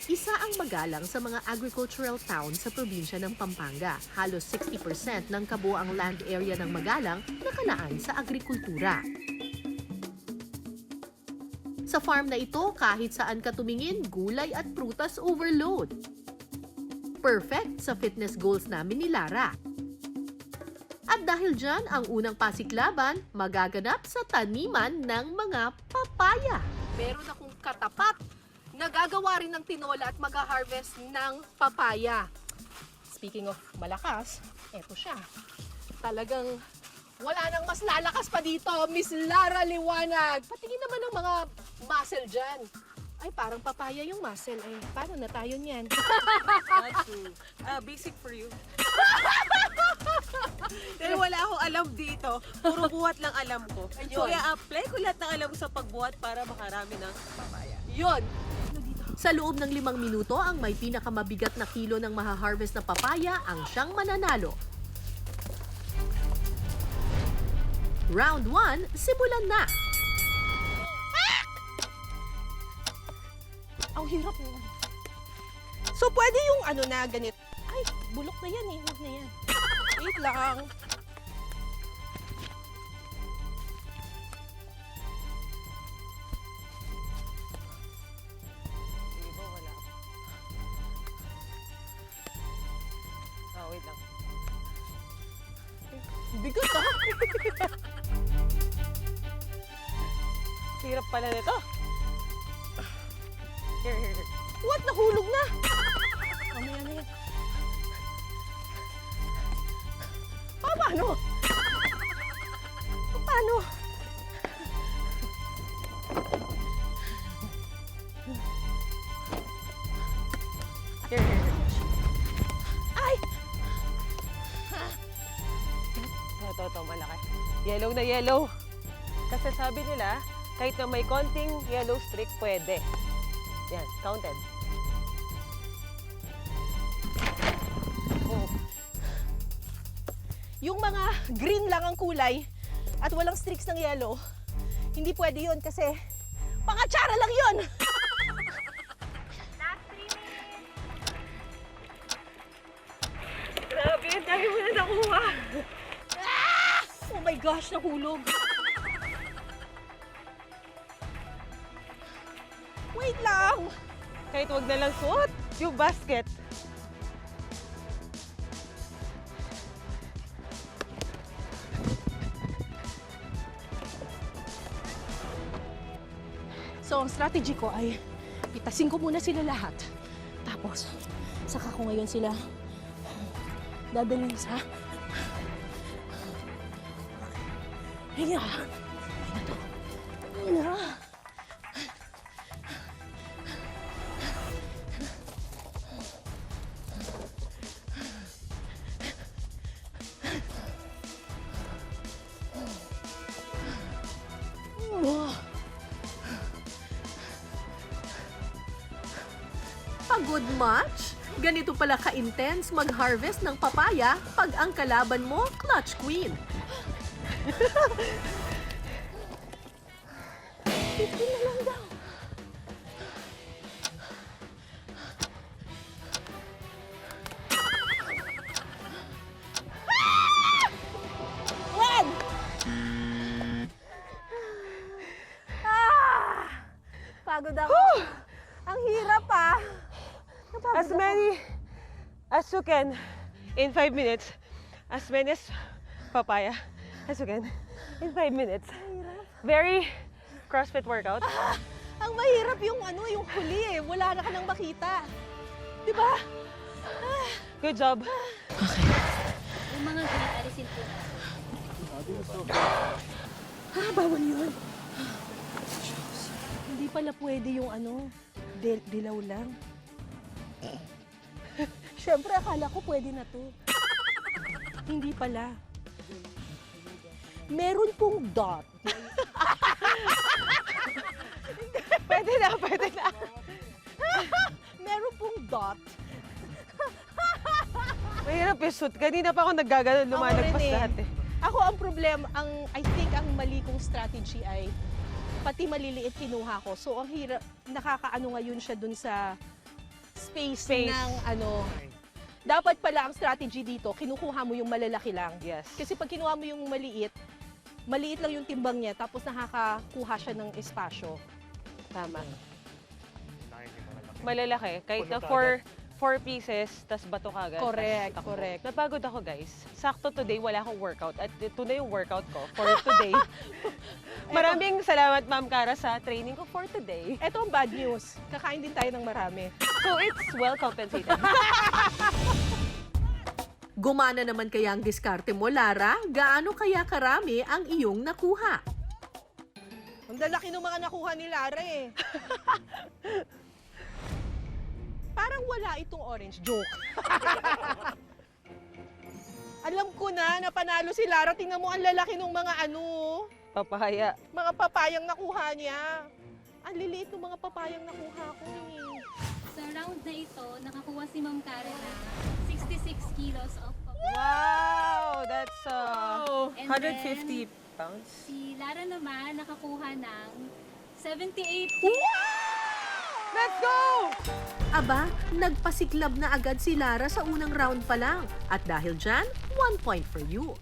Isa ang Magalang sa mga agricultural town sa probinsya ng Pampanga. Halos 60% ng kabuoang land area ng Magalang nakalaan sa agrikultura. Sa farm na ito, kahit saan ka tumingin, gulay at prutas overload. Perfect sa fitness goals namin ni Lara. At dahil dyan, ang unang pasiklaban magaganap sa taniman ng mga papaya. Meron akong katapat. Nagagawa rin ng tinola at mag-harvest ng papaya. Speaking of malakas, eto siya. Talagang wala nang mas lalakas pa dito, Miss Lara Liwanag. Patingin naman ng mga muscle dyan. Ay, parang papaya yung muscle. Ay, paano na tayo niyan? That's true. Basic for you. Dahil wala akong alam dito. Puro buhat lang alam ko. So, Ayun. i-apply ko lahat ng alam ko sa pagbuhat para makarami ng papaya. Yun! Sa loob ng 5 minuto, ang may pinakamabigat na kilo ng maha-harvest na papaya ang siyang mananalo. Round 1, simulan na! Ang hirap naman. So, pwede yung ano na ganit. Ay, bulok na yan eh. Huwag na yan. Wait lang. Hindi ba wala? Wait lang. Bigot ah! Hirap pala nito. Here. What? Nahulog na! Mamaya na yan. Paano? Paano? Here. Ay! Ito, malaki. Yellow na yellow. Kasi sabi nila, kahit na may konting yellow streak, pwede. Yan, counted. Oh. Yung mga green lang ang kulay at walang streaks ng yellow, hindi pwede yun kasi pangatsara lang yun! Grabe, ang dami mo na nakuha! Ah! Oh my gosh, nahulog! Wait lang! Kahit wag na lang suot yung basket. So, ang strategy ko ay pitasin ko muna sila lahat. Tapos, saka ko ngayon sila dadalhin sa... Ayun na. Ayun na to. Ayun na. Pagod much? Ganito pala ka-intense mag-harvest ng papaya pag ang kalaban mo, clutch queen. Ito na lang daw. One! Pagod ako. Ang hirap ah. As many as you can in 5 minutes. As many as papaya as you can in 5 minutes. Very CrossFit workout. Ang mahirap yung yung huli eh. Wala na ka nang makita. Di ba? Good job. Yung mga ganit, alisin po. Bawal yun. Hindi pala pwede yung dilaw lang. Siyempre, akala ko pwede na to. Hindi pala. Meron pong dot. Pwede na, pwede na. Meron pong dot. Mahirap yung shoot. Kanina pa ako naggaganon, lumalagpas lahat eh. Ako ang problema, I think ang mali kong strategy ay pati maliliit kinuha ko. So ang hirap, nakakaano ngayon siya dun sa space, Space. ng ano. Dapat pala ang strategy dito, kinukuha mo yung malalaki lang. Yes. Kasi pag kinuha mo yung maliit, maliit lang yung timbang niya, tapos nakakakuha siya ng espasyo. Tama. Malalaki. Kahit na 4 pieces, tas bato kagad. Correct, tas takbo. correct. Napagod ako, guys. Sakto today, wala akong workout. At ito na yung workout ko for today. Maraming salamat, Ma'am Cara, sa training ko for today. Ito ang bad news. Kakain din tayo ng marami. So, it's well compensated. Gumana naman kaya ang diskarte mo, Lara? Gaano kaya karami ang iyong nakuha? Ang lalaki ng mga nakuha ni Lara eh. Parang wala itong orange. Joke. Alam ko na, napanalo si Lara. Tingnan mo ang lalaki ng mga Papaya. mga papayang nakuha niya. Ang liliit ng mga papayang nakuha ko eh. Sa round na ito, nakakuha si Ma'am Karen na 66 kilos of papaya. Wow! That's And 150 pounds. Si Lara naman nakakuha ng 78 Let's go! Aba, nagpasiklab na agad si Lara sa unang round pa lang. At dahil dyan, 1 point for you.